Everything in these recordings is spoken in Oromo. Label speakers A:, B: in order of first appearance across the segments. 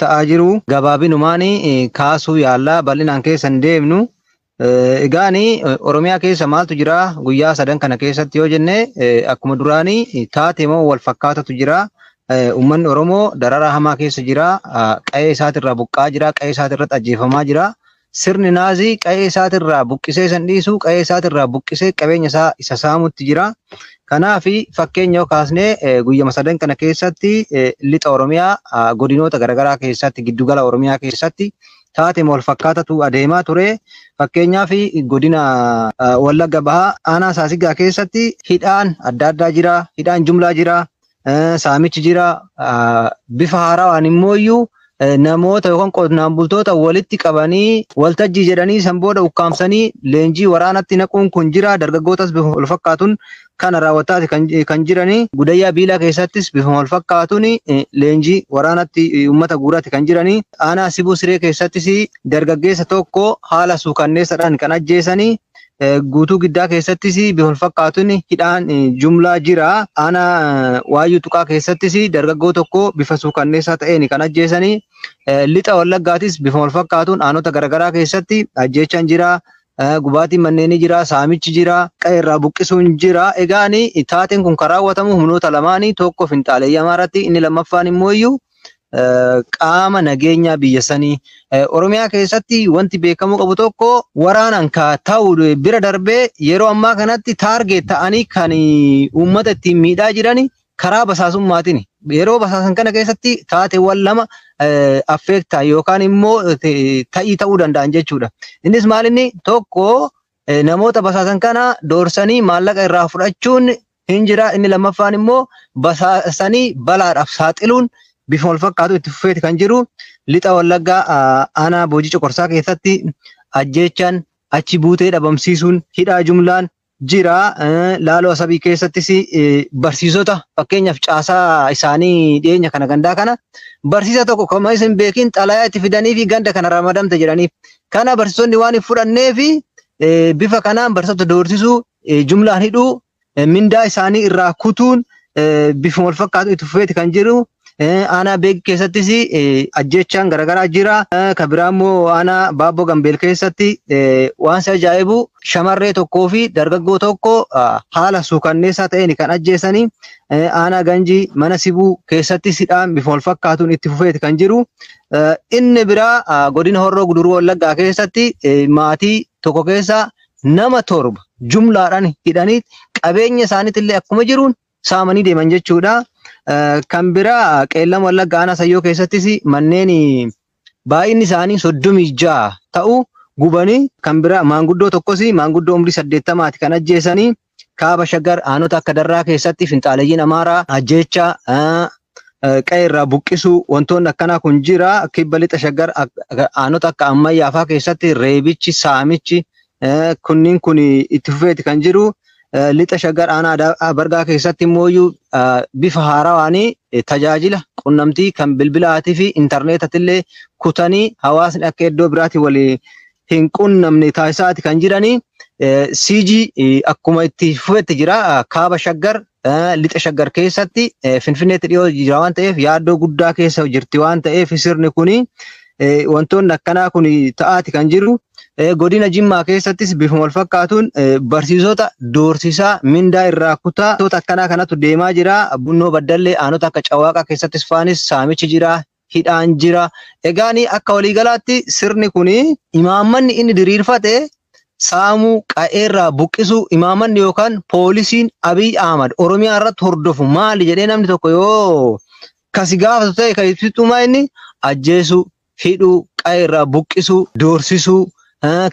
A: ta'aa jiru gabaabinumaan kaasuu yaallaa bal'inaan keessa hin deemnu. Egaani Oromiyaa keessa maaltu jira guyyaa sadan kana keessatti yoo jenne akkuma duraanii taatee moo wal fakkaatatu jira. Uummanni Oromoo dararaa hamaa keessa jira. Qe'ee isaatirraa buqqaa jira. Qe'ee isaatirratti ajjeefamaa jira. Sirni naazii qe'ee isaatirraa buqqisee san dhiisu qe'ee isaatirraa buqqisee qabeenya isaa isa saamutti jira. Kanaaf fakkeenya yoo kaasnee guyyaa sadan kana keessatti lixa Oromiyaa godinoota garaagaraa keessatti giddugala Oromiyaa keessatti taatee wal fakkaatatu adeemaa ture. Fakkeenyaaf godina Wallagga Bahaa aanaa Saasigaa keessatti hidhaan adda addaa jira. Hidhaan jumlaa jira. Saamichi jira. Bifa haarawaan immoo namoota yookaan qonnaan bultoota walitti qabanii waltajjii jedhanii san booda ukkaamsanii leenjii waraanatti naquun kun jira. Dargaggootas bifa wal fakkaatuun kana raawwataati kan jiranii. Gudayyaa Biilaa keessattis bifa wal fakkaatuun leenjii waraanatti uummata guuraatti kan jiranii. Aanaa Sibuu Siree keessattis dargaggeessa tokko haala suukanneessaadhaan kan ajjeesanii. Guutuu Giddaa keessattis bifa wal fakkaatuun hidhaan jumlaa jira. Aanaa Waayyuu Tuqaa keessattis dargaggoo tokko bifa suukanneessaa ta'een kan ajjeesanii. Lixa Wallaggaatis bifa wal fakkaatuun aanota garaagaraa keessatti ajjeechaan jira. Gubaatiin manneenii jira. Saamichi jira. Qe'ee irraa buqqisuun jira. Egaan taateen kun kan raawwatamu humnoota lamaanii tokko Finxaaleeyyii Amaaraatti inni lammaffaan immoo qaama nageenyaa biyya sanii. Oromiyaa keessatti wanti beekamuu qabu tokko waraanaan ta'u bira darbee yeroo ammaa kanatti taargeet ta'anii kan uummata ittiin miidhaa jiran karaa basaasummaatiin. Yeroo basaasan kana keessatti taateewwan lama affeektaa yookaan immoo ta'ii ta'uu danda'an jechuudha. Innis maalinni tokko namoota basaasan kana doorsanii maallaqa irraa fudhachuun hin jira. Inni lammaffaan immoo basaasanii balaadhaaf saaxiluun bifa wal fakkaatu itti fufeeti kan jiru. Lixa Wallaggaa aanaa Boojii Coqorsaa keessatti ajjeechaan achi buutee dhabamsiisuun hidhaa jumlaan jira. Laaloo Asabii keessattis barsiisota fakkeenyaaf caasaa isaanii dhiyeenya kana gandaa kana barsiisa tokko kan isin beekin xalayaa itti fidanii fi ganda kana ramadamte jedhaniif. Kana barsiisonni waan hin fudhannee fi bifa kanaan barsiisota doorsisuu jumlaan hidhuu mindaa isaanii irraa kutuun bifa wal fakkaatu itti fufeeti kan jiru. Aanaa Beek keessattis ajjeechaan garaagaraa jira. Kan biraa immoo aanaa Baabboo Gambeel keessatti waan ajaa'ibu shamarree tokkoo fi dargaggoo tokko haala suukanneessaa ta'een kan ajjeesanii. Aanaa Ganjii mana Sibuu keessattis hidhaan bifa wal fakkaatuun itti fufeeti kan jiru. Inni biraa godina Horroo Guduruu Wallaggaa keessatti maatii tokko keessa nama torba jumlaadhaan hidhanii qabeenya isaaniitillee akkuma jiruun saamanii deeman jechuudha. Kan biraa Qeellam Wallaggaa aanaa Sayyoo keessattis manneen baay'inni isaanii 36 ta'u gubanii. Kan biraa maanguddoo tokkos maanguddoo umrii 80 kan ajjeesanii. Kaaba Shaggar aanota akka Darraa keessatti Finxaaleeyyiin Amaaraa ajjeechaa qe'ee irraa buqqisuu wantoonni akkanaa kun jira. Kibba Lixa Shaggar aanota akka Ammayyaafaa keessatti reebichi saamichi kunniin kun itti fufeeti kan jiru. Lixa Shaggar aanaa Bargaa keessatti immoo bifa haarawaan tajaajila qunnamtii kan bilbilaatii fi intarneetatillee kutanii hawaasni akka iddoo biraatti walii hin qunnamne taasisaati kan jiranii. CG akkuma itti fufetti jira. Kaaba Shaggar Lixa Shaggar keessatti Finfinneetti dhiyoo jira waan ta'eef yaaddoo guddaa keessa jirti waan ta'eef sirni kuni wantoonni akkanaa kun ta'aati kan jiru. Godina Jimmaa keessattis bifa wal fakkaatuun barsiisota doorsisaa mindaa irraa kutaa wantoota akkanaa kanatu deemaa jira. Bunnoo Baddallee aanota akka Cawaaqaa keessattis faanis saamichi jira. Hidhaan jira. Egaan akka waliigalaatti sirni kuni imaammanni inni diriirfate saamuu qe'ee irraa buqqisuu imaammanni yookaan poolisiin Abiy Ahmad Oromiyaa irratti hordofu maali jedhee namni tokko yoo kasi gaafatu ta'e kan ibsitu inni ajjeesuu, hidhuu, qe'ee irraa buqqisuu, doorsisuu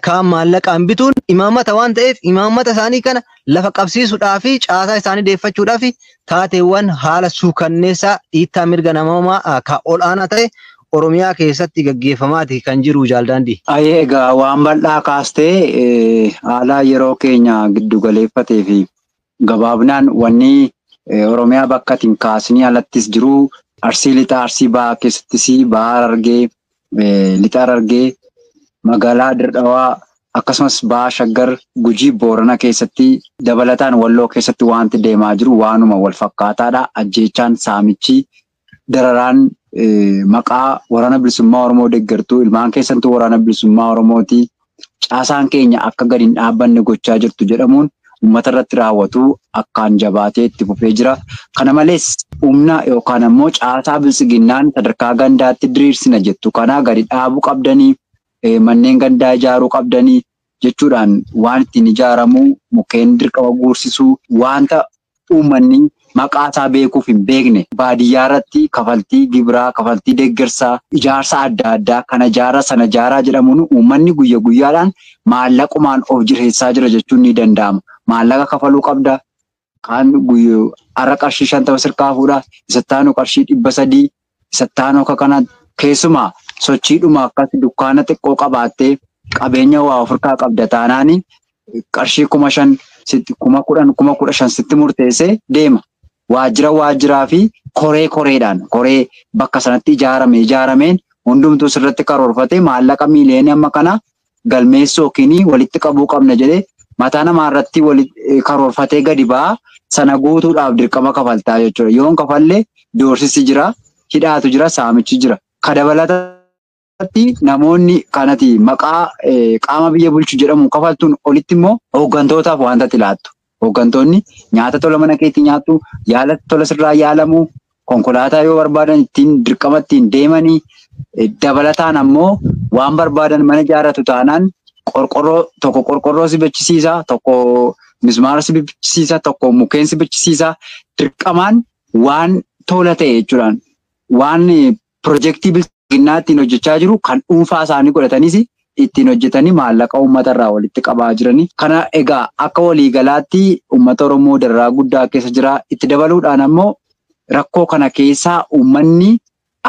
A: kaan maallaqaan bituun imaammata waan ta'eef imaammata isaanii kana lafa qabsiisuudhaa fi caasaa isaanii deeffachuudhaa fi taateewwan haala suukanneessaa dhiittaa mirga namoomaa kan ol'aanaa ta'e Oromiyaa keessatti gaggeeffamaati kan jiru Jaaldaandii.
B: Egaa waan bal'aa kaastee haala yeroo keenya giddu galeeffatee fi gabaabinaan wanni Oromiyaa bakka ittiin kaasnii alattis jiru Arsii Lixaa Arsii Bahaa keessattis Bahaa Harargee Lixa Harargee magaalaa Dirree akkasumas Bahaa Shaggar Gujii Boorana keessatti dabalataan Walloo keessatti wanti deemaa jiru waanuma wal fakkaataadha. Ajjeechaan saamichi dararaan maqaa waraana bilisummaa Oromoo deeggartuu ilmaan keessattuu waraana bilisummaa Oromooti caasaan keenya akka gadi hin dhaabbanne gochaa jirtu jedhamuun uummata irratti raawwatu akkaan jabaatee itti fufee jira. Kana malees humna yookaan ammoo caasaa bilisiginnaan sadarkaa gandaatti diriirsina jettu kana gadi dhaabuu qabdanii manneen gandaa ijaaruu qabdanii jechuudhaan waan ittiin ijaaramu mukkeen dirqama guursisuu wanta uummanni maqaa isaa beekuuf hin beekne baadiyyaa irratti kafaltii gibiraa kafaltii deeggarsaa ijaarsa adda addaa kana ijaara sana ijaaraa jedhamuun uummanni guyya guyyaadhaan maallaqumaan of jireessaa jira jechuun ni danda'ama. Maallaqa kafaluu qabda. Kaan har'a qarshii 50 sirkaa fuudha. Isattaanoo qarshii 300 isattaanoo akka kana keessumaa sochiidhuma akkas dukkaana xiqqoo qabaattee qabeenya waa ofirkaa qabda taanaani qarshii 5,000 10,000 15,000 sitti murteessee deema. Waajjiraa fi koreedhaan koree bakka sanatti ijaarameen hundumtuu sirratti karoorfatee maallaqa miiliyoonii amma kana galmeessuu yookiin walitti qabuu qabna jedhee mataa namaa irratti karoorfatee gadi ba'aa sana guutuudhaaf dirqama kafaltaa jechuudha. Yoon kafallee doorsisi jira, hidhaatu jira, saamichi jira. Ka dabalatatti namoonni kanati maqaa qaama biyya bulchu jedhamu kafaltuun olitti immoo hooggantootaaf wanta tilaattu. Hooggantoonni nyaata tola mana keetti nyaattu, yaala tola sirraa yaalamu, konkolaataa yoo barbaadan ittiin dirqama ittiin deemanii dabalataan ammoo waan barbaadan mana ijaarratu taanaan qorqorroo si bachisiisa, tokko mismaara si bachisiisa, tokko mukkeen si bachisiisa. Dirqamaan waan tola ta'e jechuudhaan waan piroojeektii bilisiginnaa ittiin hojjechaa jiru kan dhuunfaa isaanii godhatanis ittiin hojjetanii maallaqa uummata irraa walitti qabaa jiranii. Kana egaa akka waliigalaatti uummata Oromoo dararaa guddaa keessa jira. Itti dabaluudhaan ammoo rakkoo kana keessaa uummanni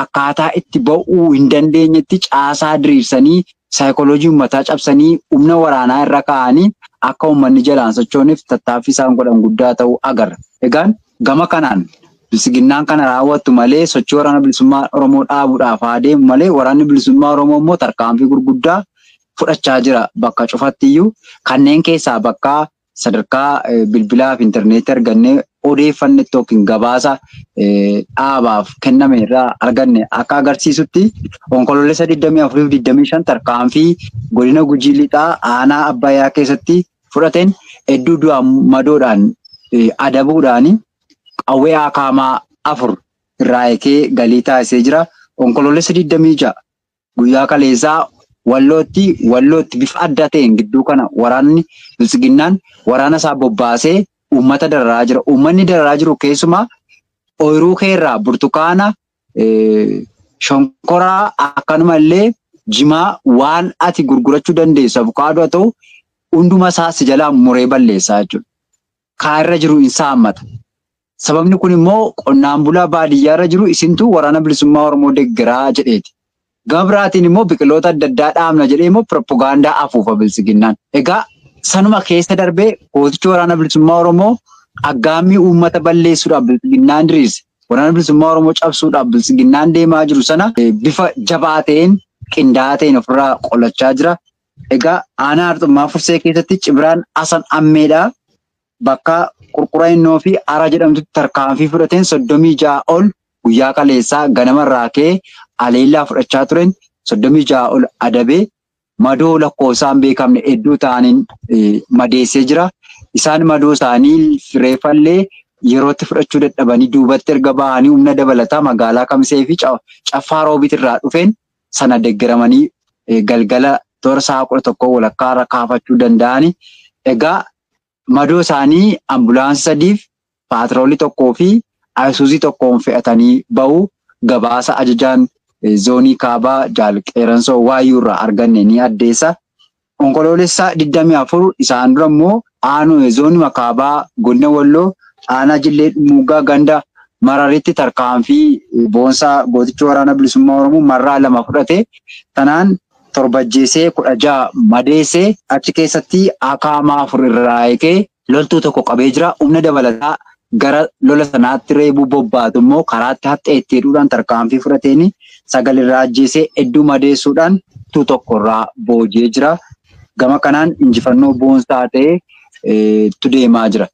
B: akkaataa itti ba'uu hin dandeenyetti caasaa diriirsanii saayikooloojii uummataa cabsanii humna waraanaa irra kaa'anii akka uummanni jalaan sochooniif tattaaffii isaan godhan guddaa ta'uu agarra. Egaan gama kanaan bilisiginnaan kana raawwattu malee sochii waraana bilisummaa Oromoo dhaabuudhaaf haa deemu malee waraanni bilisummaa Oromoo immoo tarkaanfii gurguddaa fudhachaa jira bakka cufattiyyuu. Kanneen keessaa bakka sadarkaa bilbilaa fi intarneetii argannee odeeffannetti yookiin gabaasa dhaabaaf kenname irraa arganne akka agarsiisutti onkoloolessa 24-25 tarkaanfii godina Gujii Lixaa aanaa Abbayyaa keessatti fudhateen hedduu du'aa madoodhaan adabuudhaan qawwee akaamaa 4 irraa eekee galii taasisee jira. Onkoloolessa 26 guyyaa kaleessaa Wallootti bifa adda ta'een gidduu kana waraanni bilisiginnaan waraana isaa bobbaasee uummata dararaa jira. Uummanni dararaa jiru keessumaa ooyiruu keerraa burtukaana, shonkoraa akkanumallee jimaa waan ati gurgurachuu dandeessu abukaadoo haa ta'u hunduma isaa si jalaa muree balleessaa jechuudha. Kaarra jiru hin saammata. Sababni kun immoo qonnaan bulaa baadiyyaarra jiru isintu waraana bilisummaa Oromoo deeggaraa jedheeti. Gama biraatiin immoo biqiloota adda addaa dhaabna jedhee immoo piroopagaandaa afuufa bilisiginnaan. Egaa sanuma keessa darbee gootichi waraana bilisummaa Oromoo aggaammii uummata balleessuudhaaf bilisiginnaan diriirse. Waraana bilisummaa Oromoo cabsuudhaaf bilisiginnaan deemaa jiru sana bifa jabaa ta'een qindaa'aa ta'een ofirraa qolachaa jira. Egaa aanaa Arxummaa Fursee keessatti Cibiraan Asan Ammeedhaa bakka Qurqurannoo fi Ara jedhamtutti tarkaanfii fudhateen 36 ol guyyaa kaleessaa ganamarraa ka'ee aleellaa fudhachaa turen 36 ol adabee madoo lakkoofsaan beekamne hedduu ta'aniin madeessee jira. Isaan madoo isaanii fireeffallee yerootti fudhachuu dadhabanii duubatti erga bahanii humna dabalataa magaalaa Kamisee fi Caffaa Roobiit irraa dhufeen sana deeggaramanii galgala toora sa'a 11 walakkaa irra kaafachuu danda'ani. Egaa madoo isaanii ambulaansii 3 paatroolii 1 fi ayisuuzii 1 fe'atanii bahu gabaasa ajajaan zoonii kaabaa jaal qeeransoo waayyuu irraa arganne ni addeessa. Onkoloolessa 24 isaan dura immoo aanuu zoonii kaabaa godina Walloo aanaa Jillee Muuggaa ganda Mararitti tarkaanfii boonsaa gootichi waraana bilisummaa Oromoo marraa 2 fudhate. Tanaan torbajjeesee 16 madeessee achi keessatti akaamaa 4 irraa eegee loltuu tokko qabee jira. Humna dabalataa gara lola sanaatti reebuu bobbaatu immoo karaatti haxxeettiidhuudhaan tarkaanfii fudhateeni 9 irraa ajjeesee hedduu madeessuudhaan tokko irraa boojee jira. Gama kanaan injifannoo boonsaa ta'ee deemaa jira.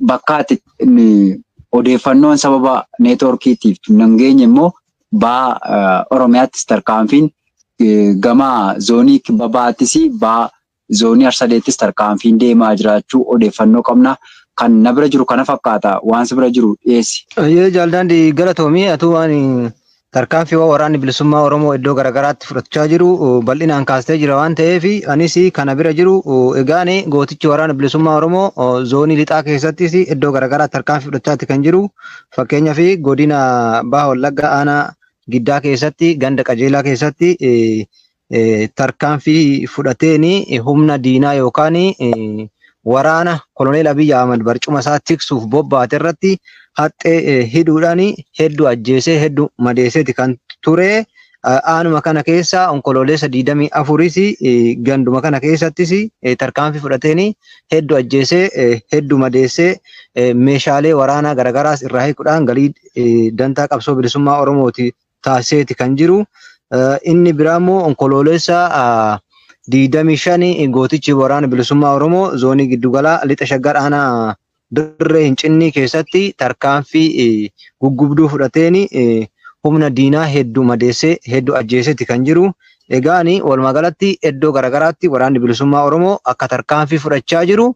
B: Bakka odeeffannoon sababa neetwoorkiitiif nangeenye immoo baa Oromiyaattis tarkaanfiin gama zoonii kibba bahaattis baa zoonii Arsaleettis tarkaanfiin deemaa jiraachuu odeeffannoo qabna. Kan na bira jiru kana fakkaata waan si bira jiru dhiyeessi.
A: Jaaldaandii galatoomii atuu waan tarkaanfii waraanni bilisummaa Oromoo iddoo garaagaraatti fudhachaa jiru bal'inaan kaastee jira waan ta'eef anis kana bira jiru egaan gootichi waraana bilisummaa Oromoo zoonii lixaa keessattis iddoo garaagaraatti tarkaanfii fudhachaatti kan jiru fakkeenyaaf godina Baha Wallagga aanaa Giddaa keessatti ganda qajeelaa keessatti tarkaanfii fudhateeni humna diinaa yookaan waraana koloneel Abiyyi Ahmad barcuma isaa tiksuuf bobbaate irratti haxxee hidhuudhaan hedduu ajjeesee hedduu madeesseeti kan ture. Aanuma kana keessa onkololeessa 24 ganduma kana keessattis tarkaanfii fudhateeni hedduu ajjeesee hedduu madeessee meeshaalee waraanaa garaagaraas irraa hiikuudhaan galii dantaa qabsoo bilisummaa Oromooti taasiseeti kan jiru. Inni biraa immoo onkololeessa 25 gootichi waraana bilisummaa Oromoo zoonii giddugalaa lixa shaggar aanaa dirree Hincinnii keessatti tarkaanfii guggubduu fudhateeni humna diinaa hedduu madeessee hedduu ajjeeseeti kan jiru. Egaan walumaa galatti iddoo garaagaraatti waraanni bilisummaa Oromoo akka tarkaanfii fudhachaa jiru.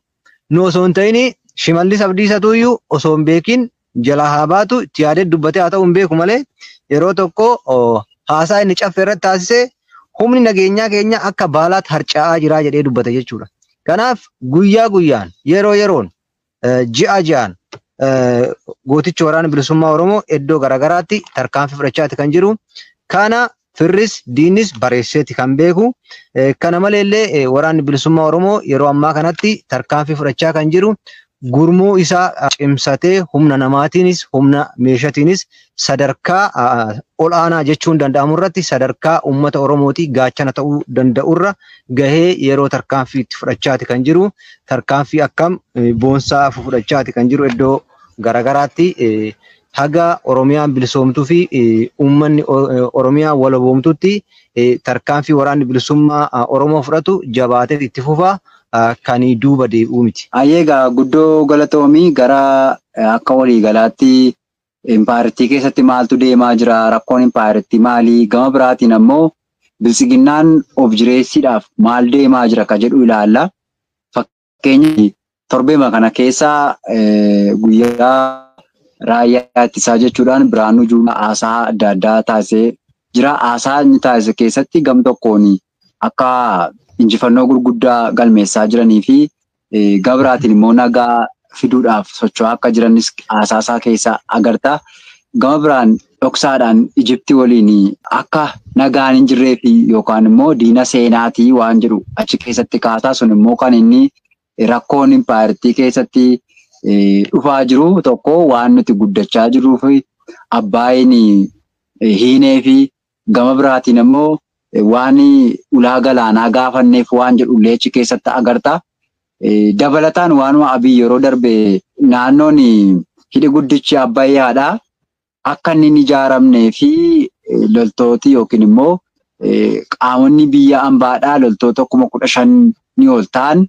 A: Nu osoo hin ta'in Shimallis Abdiisatuyyuu osoo hin beekin jalaa haa baatu itti yaadee dubbatee haa ta'u hin beeku malee yeroo tokko haasaa inni caffee irratti taasisee humni nageenyaa keenya akka baalaatti harca'aa jira jedhee dubbata jechuudha. Kanaaf guyyaa guyyaan yeroo yeroon ji'a ji'aan gootichi waraana bilisummaa Oromoo iddoo garaagaraatti tarkaanfii fudhachaati kan jiru. Kana firris diinnis bareesseeti kan beeku. Kana maleellee waraanni bilisummaa Oromoo yeroo ammaa kanatti tarkaanfii fudhachaa kan jiru. Gurmuu isaa cimsatee humna namaatiinis humna meeshatiinis sadarkaa ol'aanaa jechuun danda'amu irratti sadarkaa uummata Oromooti gaachana ta'uu danda'urra gahee yeroo tarkaanfii itti fudhachaati kan jiru. Tarkaanfii akkam boonsaa fudhachaati kan jiru iddoo garaagaraatti haga Oromiyaan bilisoomtuu fi uummanni Oromiyaa walaboomtutti tarkaanfii waraanni bilisummaa Oromoo fudhatu jabaatee itti fufa. Kan duuba deebi'u miti.
B: Egaa guddoo galatoomii gara akka waliigalaatti impaayirtii keessatti maaltu deemaa jira? Rakkoon impaayirtii maali? Gama biraatiin ammoo bilisiginnaan of jireessiidhaaf maal deemaa jira ka jedhu ilaalla. Fakkeenyaaf torbeema kana keessa guyyaa raayyaa ittisaa jechuudhaan Biraanuu Juulaa haasaa adda addaa taasisee jira. Haasaa inni taasise keessatti gam tokkoon akka injifannoo gurguddaa galmeessaa jiranii fi gama biraatiin immoo nagaa fiduudhaaf socho'aa akka jiranis haasaasaa keessa agarta. Gama biraan dhoksaadhaan Ijiptii waliin akka nagaan hin jirree fi yookaan immoo diina seenaatii waan jedhu achi keessatti kaasaa sun immoo kan inni rakkoon impaayirtii keessatti dhufaa jiru tokko waan nuti guddachaa jirruu fi Abbaayeen hiinee fi gama biraatiin immoo waan ulaa galaanaa gaafanneef waan jedhu leechi keessatti agarta. Dabalataan waanuma Abiyyi yeroo darbe naannoon hidhi guddichi Abbayyaadha. Akka inni hin ijaaramnee fi loltooti yookiin immoo qaamonni biyya ambaadhaa loltoota 15,000 ol ta'an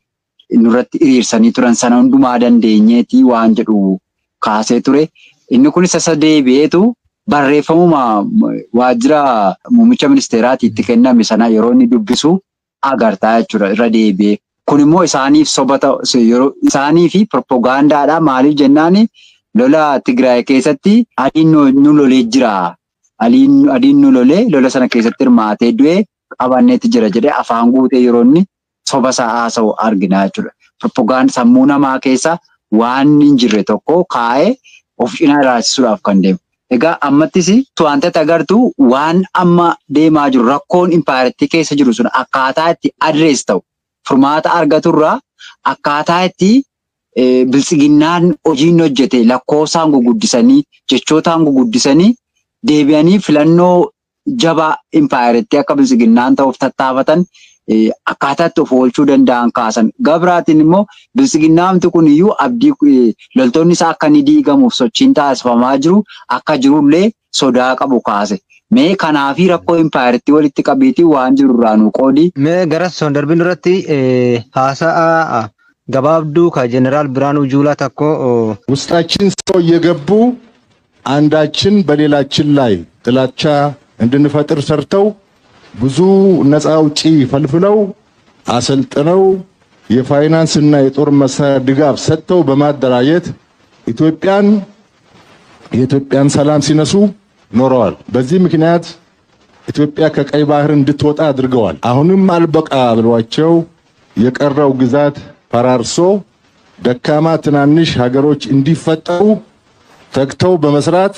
B: nurratti hiriirsanii turan sana hundumaa dandeenyeeti waan jedhu kaasee ture. Inni kun isa deebi'eetu barreeffamuma waajjira muummicha ministeeraatti itti kenname sana yeroo inni dubbisu agartaa jechuudha irra deebi'ee. Kun immoo isaaniif isaanii fi propagaandaadha. Maaliif jennaan lola Tigraay keessatti adiin nu lolee jira. Adiin nu lolee lola sana keessatti hirmaatee du'ee qabanneetti jira jedhee afaan guutee yeroo inni soba isaa haasa'u argina jechuudha. Propagaanda sammuu namaa keessa waan hin jirre tokko kaa'ee of cinaa ilaalchisuudhaaf kan deemu. Egaa ammattis wantoota agartu waan amma deemaa jiru rakkoon impaayirtii keessa jiru sun akkaataa itti adrees ta'u furmaata argaturraa akkaataa itti bilisiginnaan hojiin hojjete lakkoofsaan guguddisanii jechootaan guguddisanii deebi'anii filannoo jabaa impaayirtii akka bilisiginnaan ta'uuf tattaafatan akkaataa itti of oolchuu danda'an kaasan. Gabraatiin immoo bilisiginnaamti kun iyyuu abdii loltoonni isaa akka inni diigamuuf sochiin taasifamaa jiru akka jirullee sodaa qabu kaase. Mee kanaafi rakkoo impaayirtii walitti qabiitii waan jiru irraa nu qoodi.
A: Mee gara son darbin irratti haasaa gabaabduu ka ጀነራል ብርሃኑ ጁላ ተኮ
C: ውስጣችን ሰው እየገቡ አንዳችን በሌላችን ላይ ጥላቻ እንድንፈጥር ሰርተው ብዙ ነፃ አውጪ ፈልፍለው አሰልጥነው የፋይናንስና የጦር መሳሪያ ድጋፍ ሰጥተው በማደራጀት የኢትዮጵያን ሰላም ሲነሱ ኖረዋል። በዚህ ምክንያት ኢትዮጵያ ከቀይ ባህር እንድትወጣ አድርገዋል። አሁንም አልበቃ ብሏቸው የቀረው ግዛት ፈራርሶ ደካማ ትናንሽ ሀገሮች እንዲፈጠሩ ተግተው በመስራት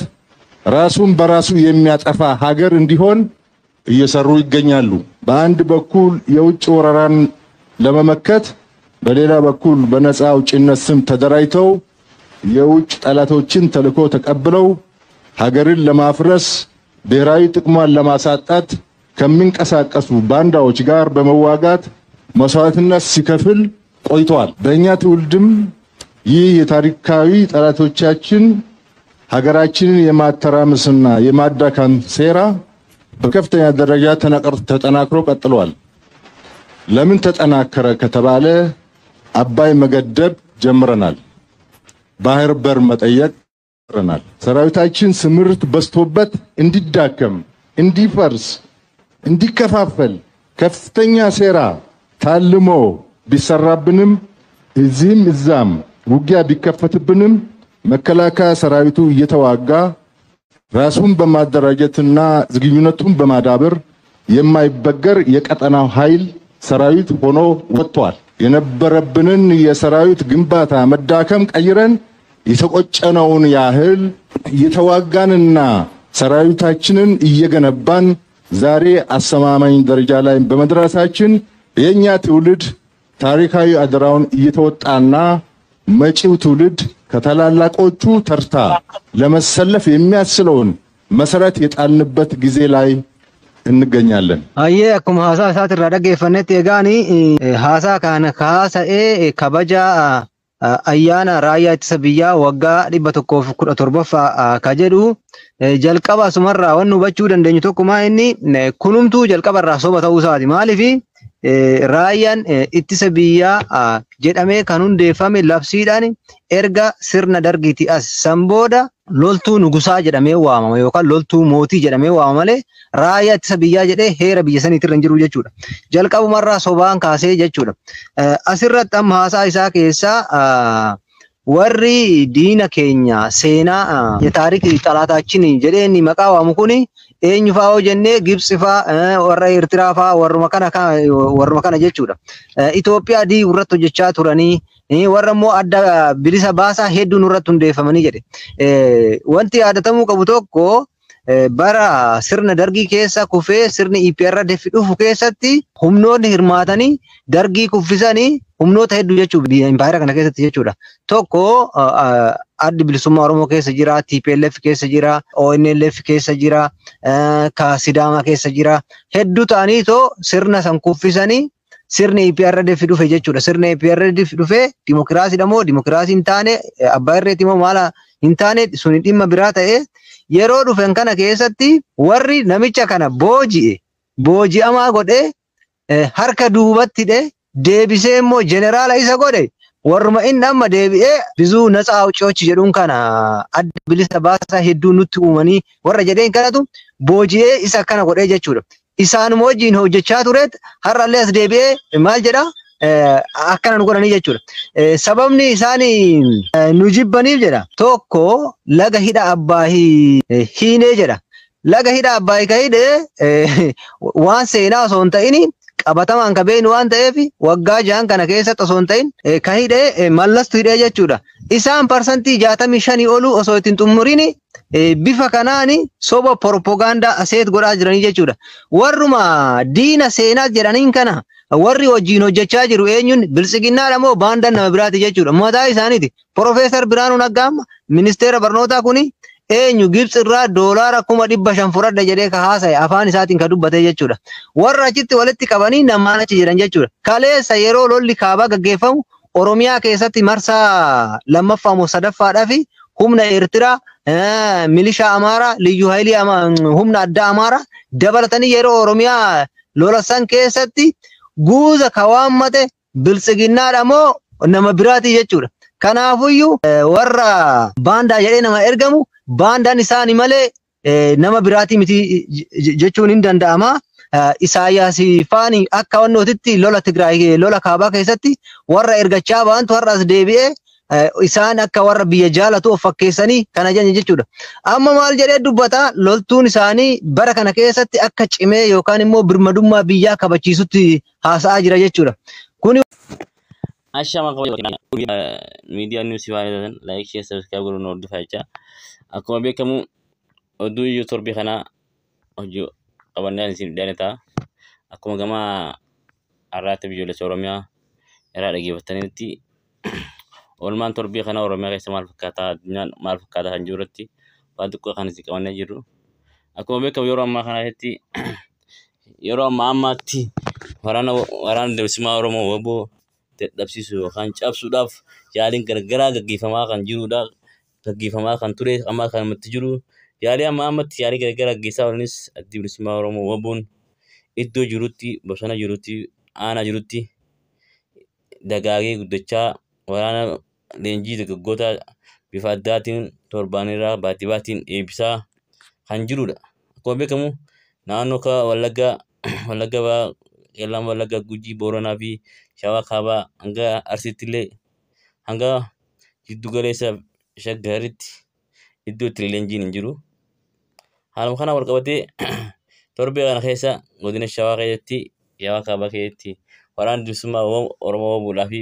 C: ራሱን በራሱ የሚያጠፋ ሀገር እንዲሆን እየሰሩ ይገኛሉ። በአንድ በኩል የውጭ ወረራን ለመመከት፣ በሌላ በኩል በነፃ አውጪነት ስም ተደራጅተው የውጭ ጠላቶችን ተልዕኮ ተቀብለው ሀገርን ለማፍረስ ብሔራዊ ጥቅሟን ለማሳጣት ከሚንቀሳቀሱ ባንዳዎች ጋር በመዋጋት መስዋዕትነት ሲከፍል ቆይቷል። በእኛ ትውልድም ይህ የታሪካዊ ጠላቶቻችን ሀገራችንን የማተራመስና የማዳከም ሴራ በከፍተኛ ደረጃ ተጠናክሮ ቀጥሏል። ለምን ተጠናከረ ከተባለ አባይ መገደብ ጀምረናል። ባህር በር መጠየቅ ጀምረናል። ሰራዊታችን ስምርት በስቶበት እንዲዳከም፣ እንዲፈርስ፣ እንዲከፋፈል ከፍተኛ ሴራ ታልሞ ቢሰራብንም እዚህም እዛም ውጊያ ቢከፈትብንም መከላከያ ሰራዊቱ እየተዋጋ ራሱን በማደራጀትና ዝግጁነቱን በማዳበር የማይበገር የቀጠናው ኃይል ሰራዊት ሆኖ ወጥቷል። የነበረብንን የሰራዊት ግንባታ መዳከም ቀይረን የተቆጨነውን ያህል እየተዋጋንና ሰራዊታችንን እየገነባን ዛሬ አስተማማኝ ደረጃ ላይ በመድረሳችን የኛ ትውልድ ታሪካዊ አደራውን እየተወጣና መጪው ትውልድ ከታላላቆቹ ተርታ ለመሰለፍ የሚያስችለውን መሰረት የጣልንበት ጊዜ ላይ እንገኛለን።
A: አየ አኩም ሀሳ ሳት ረዳገፈነት የጋኒ ሀሳ ካነ ካሳኤ ከበጃ አያና ራያ ተሰብያ ወጋ ዲበተኮፍ ኩረቶርበፋ ካጀዱ ጀልቀባ ሱመራ ወኑ በቹ ደንደኙ ተኩማ እኒ ኩኑምቱ ጀልቀባ ራሶ በተውሳቲ ማሊፊ Raayyaan ittisa biyyaa jedhamee kan hundeeffame labsiidhaan erga sirna dargiiti as san booda loltuu nugusaa jedhamee waamama yookaan loltuu mootii jedhamee waamama malee raayyaa ittisa biyyaa jedhee heera biyya saniitirra hin jiru jechuudha. Jalqabumarraa sobaan kaasee jechuudha. Asirratti amma haasaa isaa keessaa warri diina keenya seenaa የታሪክ ጠላታችን jedheen maqaa waamu kuni eenyu fa'aa hojjennee Gibsi fa'aa warra Eertiraa fa'aa warruma kana jechuudha. Itoophiyaa irratti hojjechaa turanii warra immoo adda bilisa baasaa hedduun irratti hundeeffamanii jedhe. Wanti yaadatamuu qabu tokko bara sirna dargii keessa kufee sirni EPRDF dhufu keessatti humnoonni hirmaatanii dargii kuffisanii humnoota hedduu jechuudha impaayera kana keessatti jechuudha. Tokko addi bilisummaa Oromoo keessa jira, TPLF keessa jira, ONLF keessa jira, ka Sidaama keessa jira. Hedduu ta'anii too sirna san kuffisanii sirni EPRDF dhufe jechuudha. Sirni EPRDF dhufe dimokiraasiidha moo dimokiraasii hin taane abbaa irreetii moo maala hin taane suni dhimma biraa ta'e yeroo dhufen kana keessatti warri namicha kana booji'amaa godhe harka duubatti deebisee immoo jeneraala isa godhe warruma inni amma deebi'ee bizuu naxa awucoochi jedhuun kana adda bilisa baasaa hedduu nutti uumanii warra jedheen kanatu booji'ee isa kana godhee jechuudha. Isaanuma wajjin hojjechaa tureet har'allee as deebi'ee maal jedha akkana nu godhanii jechuudha. Sababni isaan nu jibbaniif jedha tokko laga hidha Abbaayii hiinee jedha. Laga hidha Abbaayii ka hidhe waan seenaa osoo hin ta'in qabatamaan ka beenu waan ta'eef waggaa 6 kana keessatti osoo hin ta'in ka hidhe mallastu hidhee jechuudha. Isaan parsantii 65 olu osoo ittiin xumurin bifa kanaan soba propagaandaa aseet godhaa jiranii jechuudha. Warruma diina seenaa jedhaniin kana warri wajjin hojjechaa jiru eenyuun bilisiginnaadha moo baandaan nama biraati jechuudha. Mataa isaaniiti. Profeesar Biraanuu Naggaa ministeera barnootaa kuni eenyu Gibsi irraa doolaara 500 fudhadha jedhee ka haasa'e afaan isaatiin ka dubbate jechuudha. Warra achitti walitti qabanii namaan achi jiran jechuudha. Kaleessa yeroo lolli kaabaa gaggeeffamu Oromiyaa keessatti marsaa lammaffaa moo sadaffaadhaaf humna Eertiraa milishaa Amaaraa Liyyuu Haayilii humna addaa Amaaraa dabalatanii yeroo Oromiyaa lolasan keessatti guuza kawaammate bilisiginnaadha moo nama biraati jechuudha. Kanaafuyyuu warra baandaa jedhee nama ergamu baandaan isaanii malee nama biraatii miti jechuun hin danda'ama. Isaayyaas faani akka wannootitti lola Tigraay lola kaabaa keessatti warra ergachaa baantu har'as deebi'ee isaan akka warra biyya jaalatu of fakkeessanii kana jenye jechuudha. Amma maal jedhee dubbata loltuun isaanii bara kana keessatti akka cimee yookaan immoo birmadummaa biyyaa kabachiisutti haasa'aa jira jechuudha. Kun
D: Ashama media news waan like share subscribe godhuun hordofaa. Akkuma beekamu oduu iyyuu torbii kana hojii qabannaan isin dhiyaataa. Akkuma gama har'aatti biyyoolessa Oromiyaa irraa dhaggeeffatanitti oolmaan torbii kana Oromiyaa keessa maal fakkaata, addunyaan maal fakkaata kan jiru irratti waan xiqqoo kan isin qabannee jirru. Akkuma beekamu yeroo ammaa kanatti yeroo ammaatti waraana bilisummaa Oromoo WBO dadhabsiisuu yookaan cabsuudhaaf yaaliin garagaraa gaggeeffamaa kan jirudha. Gaggeeffamaa kan ture amma kan nutti jiru yaalii ammatti yaalii garagaraa gaggeessaa olanis addi bilisummaa Oromoo WBO'n iddoo jirutti bosona jirutti aanaa jirutti dagaagee guddachaa waraana leenjii dargaggoota bifa addaatiin torbaanirraa baatiin eebbisaa kan jirudha. Akkuma beekamu naannoo Wallaggaa Wallaggaa Qeellam Wallaggaa Gujii Booranaa fi Shawaa Kaabaa hanga Arsiitti illee hanga giddu galeessa Shaggaritti iddoo itti leenjiin hin jiru. Haaluma kana wal qabatee torbee kana keessa godina Shawaa keessatti Shawaa Kaabaa keessatti waraana bilisummaa Oromoo WBO'dhaa fi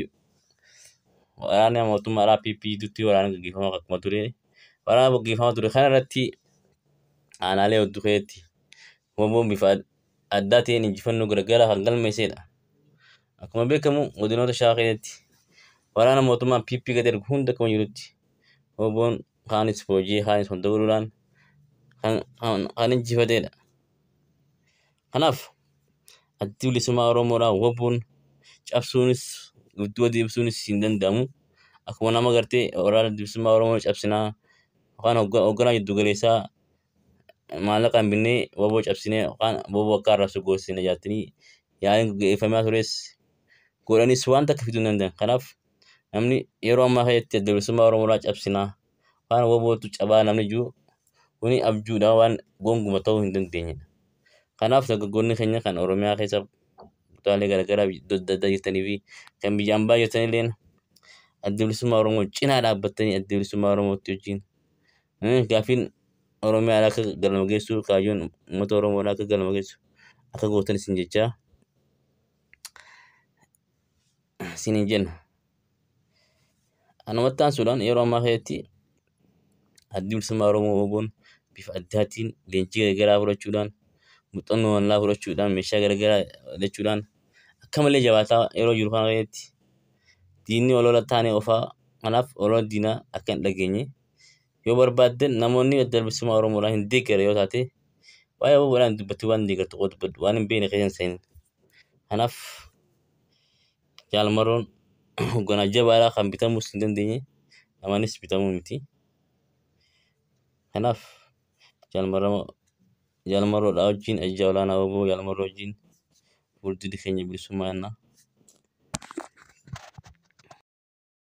D: waraana mootummaadhaa PP'tti waraana gaggeeffamaa akkuma ture. Waraana gaggeeffamaa ture kana irratti aanaalee hedduu keessatti WBO'n bifa addaa ta'een injifannoo garagaraa kan galmeessedha. Akkuma beekamu godinoota Shawaa keessatti waraana mootummaan PP gad ergu hunda akkuma jirutti WBO'n kaanis boojii kaanis wanta godhuudhaan kan injifatedha. Kanaaf addi bilisummaa Oromoodhaa WBO'n cabsuunis guddoo deebisuunis hin danda'amu. Akkuma nama gartee waraana bilisummaa Oromoo cabsinaa yookaan hoogganaa giddu galeessaa maallaqaan binnee WBO cabsinee yookaan WBO akka arrabsu goosine jaattanii yaaliin gaggeeffamaa tures godhanis waan takka fiduu hin danda'an. Kanaaf namni yeroo ammaa keessatti adda bilisummaa Oromoodhaa cabsinaa waan WBO'tu cabaa namni jiru kuni abjuudha waan gonguma ta'uu hin dandeenyedha. Kanaaf dargaggoonni keenya kan Oromiyaa keessa kutaalee garagaraa adda jirtanii fi kan biyya ambaa jirtanillee adda bilisummaa Oromoo cinaa dhaabbattanii adda bilisummaa Oromootti wajjin gaafiin Oromiyaa akka galma geessu kaayyoon uummata Oromoodhaa akka galma geessu akka gootan isin jechaa isin hin jenna. Anumatti aansuudhaan yeroo ammaa keessatti addi bilisummaa Oromoo WBO'n bifa addaatiin leenjii garagaraa fudhachuudhaan muuxannoo wallaa fudhachuudhaan meeshaa garagaraa hidhachuudhaan akka malee jabaataa yeroo jiru kana keessatti diinni olola taanee ofaa. Kanaaf olola diinaa akka hin dhageenye yoo barbaaddan namoonni adda bilisummaa Oromoodhaan hin deeggare yoo taate waa'ee WBO'dhaan dubbatti waan deeggartu qoo dubbadhu waan hin beekne keessan seenin. Kanaaf jaalmaroon hoogganaa jabaadhaa kan bitamuus hin dandeenye namaanis bitamuu miti. Kanaaf jaalmaroodhaa wajjin ajajaa olaanaa WBO jaalmaroo wajjin fuuldurri keenya bilisummaa jennaa.